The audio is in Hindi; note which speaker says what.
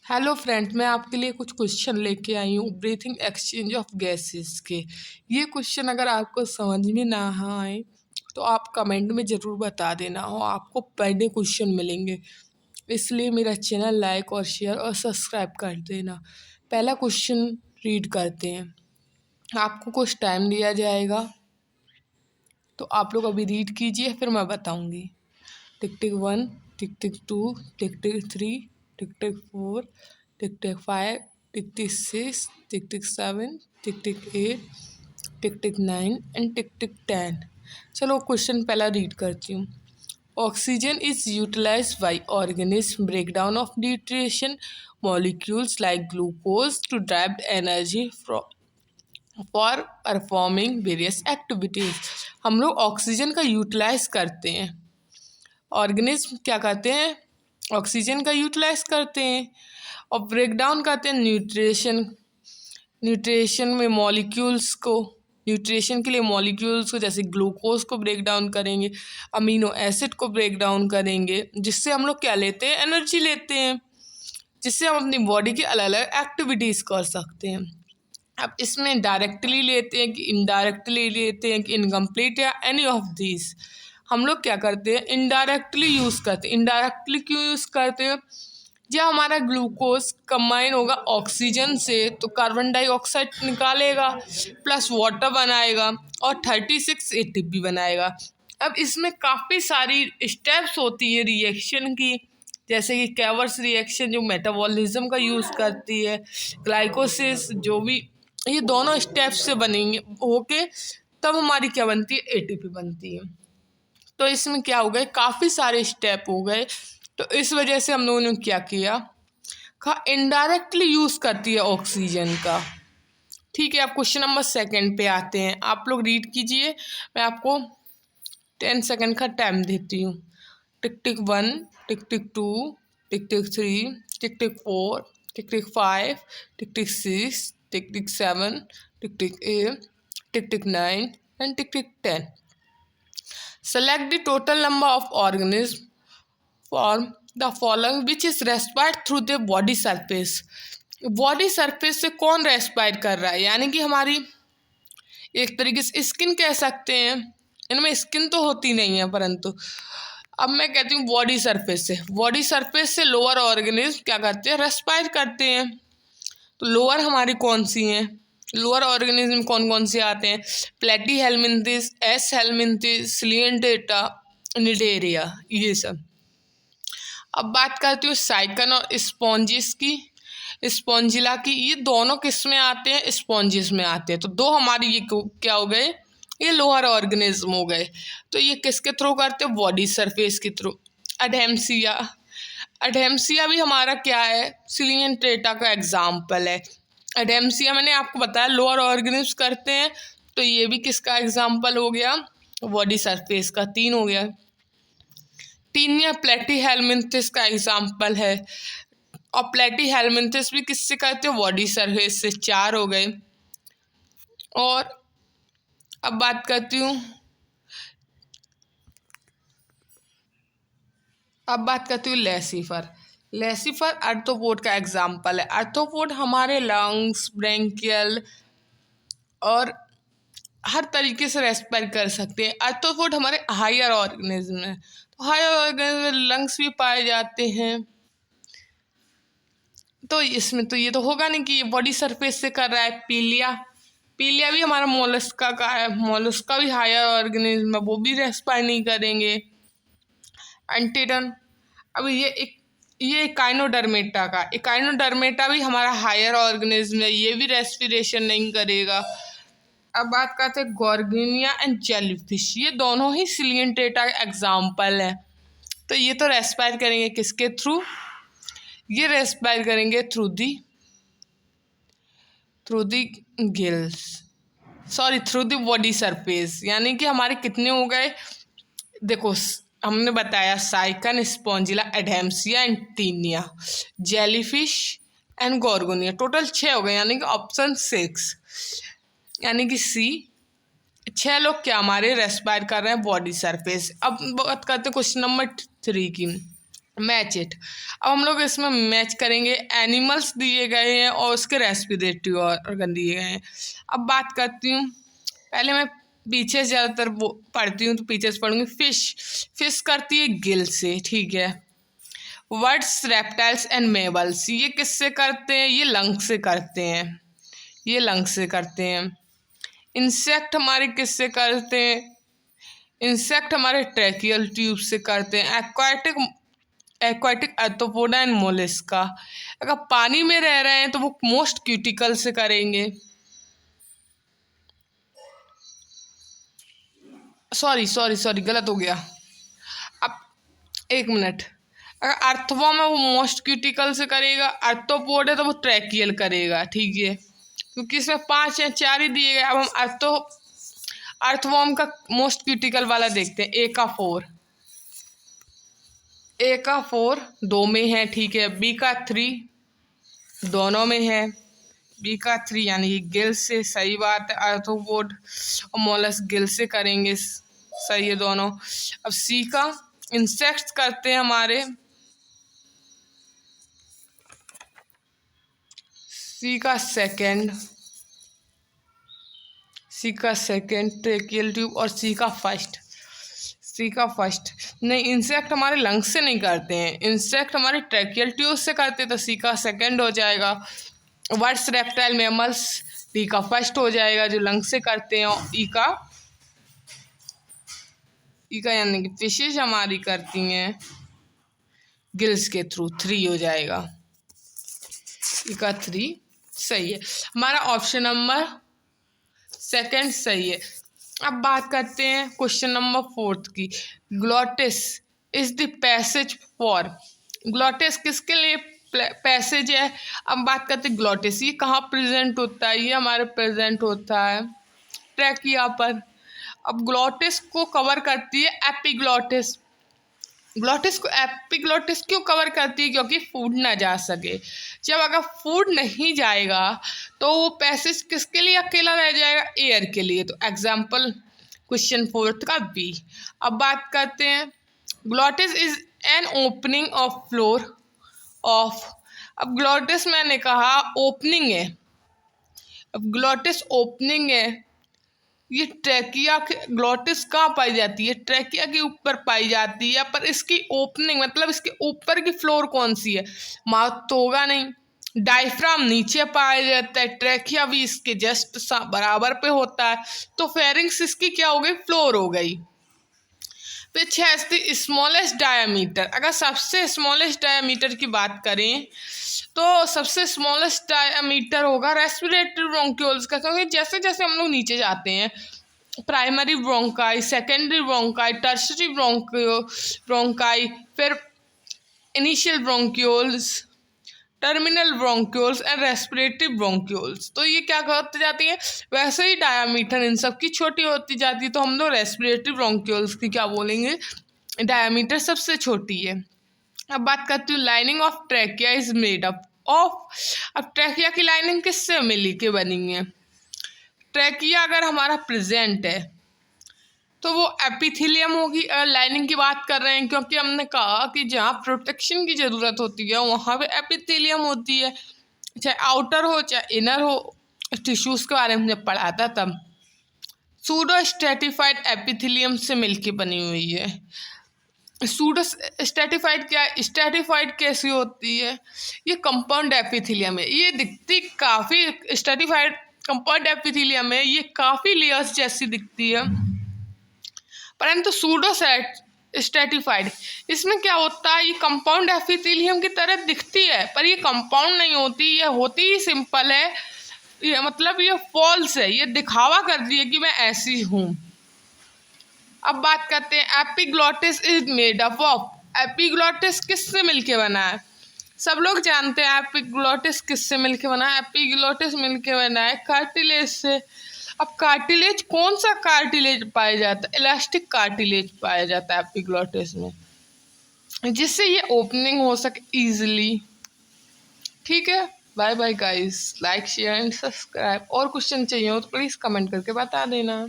Speaker 1: हेलो फ्रेंड्स, मैं आपके लिए कुछ क्वेश्चन लेके आई हूँ ब्रीथिंग एक्सचेंज ऑफ गैसेस के। ये क्वेश्चन अगर आपको समझ में ना आए तो आप कमेंट में ज़रूर बता देना, और आपको पर डे क्वेश्चन मिलेंगे। इसलिए मेरा चैनल लाइक और शेयर और सब्सक्राइब कर देना। पहला क्वेश्चन रीड करते हैं। आपको कुछ टाइम दिया जाएगा, तो आप लोग अभी रीड कीजिए, फिर मैं बताऊँगी। Tick tick 1, tick tick 2, tick tick 3, tick tick 4, tick tick 5, tick tick 6, tick tick 7, tick tick 8, tick tick 9 and tick tick 10। चलो क्वेश्चन पहला रीड करती हूँ। Oxygen is utilised by organism breakdown of nutrition molecules like glucose to drive energy for performing various activities. हम लोग ऑक्सीजन का यूटिलाइज करते हैं, ऑर्गेनिज्म क्या करते हैं, ऑक्सीजन का यूटिलाइज करते हैं और ब्रेक डाउन करते हैं न्यूट्रिशन में मॉलिक्यूल्स को। न्यूट्रिशन के लिए मॉलिक्यूल्स को, जैसे ग्लूकोज को ब्रेक डाउन करेंगे, अमीनो एसिड को ब्रेक डाउन करेंगे, जिससे हम लोग क्या लेते हैं, एनर्जी लेते हैं, जिससे हम अपनी बॉडी की अलग अलग एक्टिविटीज़ कर सकते हैं। अब इसमें डायरेक्टली लेते हैं कि इनडायरेक्टली लेते हैं कि इनकम्प्लीट या एनी ऑफ दीज। हम लोग क्या करते हैं, इनडायरेक्टली यूज़ करते हैं। इनडायरेक्टली क्यों यूज़ करते हैं, जब हमारा ग्लूकोज कंबाइन होगा ऑक्सीजन से तो कार्बन डाइऑक्साइड निकालेगा, प्लस वाटर बनाएगा और 36 एटीपी बनाएगा। अब इसमें काफ़ी सारी स्टेप्स होती है रिएक्शन की, जैसे कि कैवर्स रिएक्शन जो मेटाबॉलिज्म का यूज़ करती है, ग्लाइकोसिस जो भी, ये दोनों स्टेप्स से बनेंगे होके तब हमारी क्या बनती है, एटीपी बनती है। तो इसमें क्या हो गए, काफ़ी सारे स्टेप हो गए। तो इस वजह से हम लोगों ने क्या किया, इनडायरेक्टली यूज़ करती है ऑक्सीजन का। ठीक है, अब क्वेश्चन नंबर सेकंड पे आते हैं। आप लोग रीड कीजिए, मैं आपको 10 सेकंड का टाइम देती हूँ। टिक tick 1, tick tick 2, tick tick 3, tick tick 4, tick tick 5, tick tick 6, tick tick 7, tick tick 8, tick tick 9 and tick tick 10। Select the total number of organisms from the following which is respired through the body surface। Body surface से कौन रेस्पायर कर रहा है, यानी कि हमारी एक तरीके से स्किन कह सकते हैं। इनमें स्किन तो होती नहीं है, परंतु अब मैं कहती हूँ बॉडी सरफेस से। बॉडी सरफेस से लोअर ऑर्गेनिज्म क्या करते हैं, रेस्पायर करते हैं। तो लोअर हमारी कौन सी हैं, लोअर ऑर्गेनिज्म कौन कौन से आते हैं, प्लेटी हेलमिंथिस, एस हेलमिंथिस, सिलियंटेटा, निडेरिया, ये सब। अब बात करती हूँ साइकन और स्पॉन्जिस की, स्पॉन्जिला की। ये दोनों किस में आते हैं, स्पॉन्जिस में आते हैं। तो दो हमारी ये क्या हो गए, ये लोअर ऑर्गेनिज्म हो गए। तो ये किसके थ्रू करते हैं, बॉडी सरफेस के थ्रू। अडेम्सिया, अडेम्सिया भी हमारा क्या है, सिलियंटेटा का एग्जाम्पल है। अडेम्सिया मैंने आपको बताया लोअर ऑर्गेनिज्म करते हैं, तो ये भी किसका एग्जाम्पल हो गया, बॉडी सरफेस का। 3 हो गया। टीनिया प्लेटी हेलमिंथिस का एग्जाम्पल है, और प्लेटी हेलमिंथिस भी किससे करते हो, बॉडी सरफेस से। 4 हो गए। और अब बात करती हूँ, लेसिफर। लेसिफर आर्थ्रोपोड का एग्जाम्पल है। आर्थ्रोपोड हमारे लंग्स, ब्रेंकियल और हर तरीके से रेस्पायर कर सकते हैं। आर्थ्रोपोड हमारे हायर ऑर्गेनिज्म है, तो हायर ऑर्गेनिज्म में लंग्स भी पाए जाते हैं। तो इसमें तो ये तो होगा नहीं कि ये बॉडी सरफेस से कर रहा है। पीलिया, पीलिया भी हमारा मोलस्का का है, मोलस्का भी हायर ऑर्गेनिज्म है, वो भी रेस्पायर नहीं करेंगे। एंटीडन, अब ये इकाइनोडर्मेटा का, इकाइनोडर्मेटा भी हमारा हायर ऑर्गेनिज्म है, ये भी रेस्पिरेशन नहीं करेगा। अब बात करते हैं गॉर्गिनिया एंड जेलीफिश, ये दोनों ही सिलियंटेटा एग्जाम्पल है। तो ये तो रेस्पायर करेंगे किसके थ्रू, ये रेस्पायर करेंगे through the gills, sorry through the body surface. यानी कि हमारे कितने हो गए, देखो हमने बताया Sycon, Spongilla, Adamsia and Taenia, jellyfish and Gorgonia, total 6 हो गए, यानी कि ऑप्शन 6 यानी कि सी। 6 लोग क्या हमारे रेस्पायर कर रहे हैं बॉडी सरफेस। अब बात करते हैं क्वेश्चन नंबर 3 की। Match it. अब हम लोग इसमें मैच करेंगे, एनिमल्स दिए गए हैं और उसके रेस्पिरेटरी ऑर्गन दिए गए हैं। अब बात करती हूँ, पहले मैं पीछे ज़्यादातर वो पढ़ती हूँ तो पीछे से पढ़ूंगी। फिश करती है गिल से, ठीक है। वर्ड्स, रेप्टाइल्स एंड मेमल्स, ये किससे करते हैं? ये लंग से करते हैं, ये लंग से करते हैं। इंसेक्ट हमारे किससे करते हैं? इंसेक्ट हमारे ट्रैकियल ट्यूब से करते हैं। एक्वाटिक आर्थ्रोपोडा एंड मोलस्का, अगर पानी में रह रहे हैं तो वो मोस्ट क्यूटिकल से करेंगे। सॉरी गलत हो गया। अब एक मिनट, अगर अर्थवॉर्म है वो मोस्ट क्यूटिकल से करेगा, आर्थ्रोपोड है तो वो ट्रैकियल करेगा, ठीक है, क्योंकि इसमें 5 या 4 ही दिए गए। अब हम अर्थवॉर्म का मोस्ट क्यूटिकल वाला देखते हैं। ए का 4 2 में है, ठीक है। बी का 3 दोनों में है। बी का 3 यानी कि गिल से, सही बात है। आर्थ्रोपोड और मोलस गिल से करेंगे, सही है दोनों। अब सी का इंसेक्ट्स करते हैं हमारे, सी का सेकेंड ट्रेकियल ट्यूब और सी का फर्स्ट नहीं, इंसेक्ट हमारे लंग्स से नहीं करते हैं, इंसेक्ट हमारे ट्रेकियल ट्यूब से करते हैं, तो सी का सेकेंड हो जाएगा। वर्ड्स, रेप्टाइल, मैमल्स, डी का फर्स्ट हो जाएगा जो लंग्स से करते हैं। और ई का यानी कि फिशेज हमारी करती हैं गिल्स के थ्रू, 3 हो जाएगा। ई का 3 सही है, हमारा ऑप्शन नंबर सेकंड सही है। अब बात करते हैं क्वेश्चन नंबर 4 की। Glottis is the passage for, glottis किसके लिए पैसेज है? अब बात करते हैं ग्लॉटिस, ये कहाँ प्रेजेंट होता है? ये हमारे प्रेजेंट होता है ट्रैकिया पर। अब ग्लॉटिस को कवर करती है एपिग्लॉटिस। ग्लॉटिस को एपिग्लॉटिस क्यों कवर करती है? क्योंकि फूड ना जा सके। जब अगर फूड नहीं जाएगा तो वो पैसेज किसके लिए अकेला रह जाएगा? एयर के लिए। तो एग्जाम्पल क्वेश्चन 4 का बी। अब बात करते हैं, glottis is an opening of floor of. अब ग्लॉटिस मैंने कहा ओपनिंग है, अब ग्लॉटिस ओपनिंग है, ये ट्रैकिया के ग्लॉटिस कहाँ पाई जाती है? ट्रैकिया के ऊपर पाई जाती है, पर इसकी ओपनिंग मतलब इसके ऊपर की फ्लोर कौन सी है? माउथ तो होगा नहीं। डायफ्राम नीचे पाया जाता है, ट्रैकिया भी इसके जस्ट बराबर पे होता है, तो फेरिंग्स इसकी क्या हो गई? फ्लोर हो गई। Which has the smallest diameter, अगर सबसे स्मॉलेस्ट डायामीटर की बात करें तो सबसे स्मॉलेस्ट डायामीटर होगा रेस्पिरेटरी ब्रोंक्यूल्स का, क्योंकि जैसे जैसे हम लोग नीचे जाते हैं, primary bronchi, secondary bronchi, tertiary bronchi, फिर initial bronchioles, terminal bronchioles and respiratory bronchioles, तो ये क्या होती जाती है? वैसे ही डायामीटर इन सब की छोटी होती जाती है, तो हम लोग रेस्पिरेटरी ब्रोंक्यूल्स की क्या बोलेंगे? डायामीटर सबसे छोटी है। अब बात करती हूँ, lining of trachea is made up of. अब ट्रैकिया की लाइनिंग किससे मिली के बनी है? ट्रैकिया अगर हमारा प्रेजेंट है तो वो एपिथेलियम होगी, अगर लाइनिंग की बात कर रहे हैं, क्योंकि हमने कहा कि जहाँ प्रोटेक्शन की ज़रूरत होती है वहाँ पे एपिथेलियम होती है, चाहे आउटर हो चाहे इनर हो। टिश्यूज़ के बारे में हमने पढ़ा था तब। सूडो स्ट्रेटिफाइड एपिथेलियम से मिलके बनी हुई है। सूडो स्ट्रेटिफाइड क्या है? स्ट्रेटिफाइड कैसी होती है? ये कंपाउंड एपिथेलियम है, ये दिखती काफ़ी स्ट्रेटिफाइड कंपाउंड एपिथेलियम है, ये काफ़ी लेयर्स जैसी दिखती है, परंतु सूडो स्ट्रेटिफाइड इसमें क्या होता है? ये कंपाउंड एपिथेलियम की तरह दिखती है, पर ये कंपाउंड नहीं होती, ये होती ही सिंपल है। ये मतलब ये फॉल्स है, ये दिखावा कर दी है कि मैं ऐसी हूँ। अब बात करते हैं, epiglottis is made up of. Epiglottis किससे मिलके बना है? सब लोग जानते हैं एपिग्लॉटिस किससे मिलके बना है। एपिग्लॉटिस मिलके बना है कार्टिलेज से। अब कार्टिलेज कौन सा कार्टिलेज पाया जाता है? इलास्टिक कार्टिलेज पाया जाता है एपिग्लॉटिस में, जिससे ये ओपनिंग हो सके इजीली। ठीक है, bye bye guys, like share and subscribe. और क्वेश्चन चाहिए हो तो प्लीज़ कमेंट करके बता देना।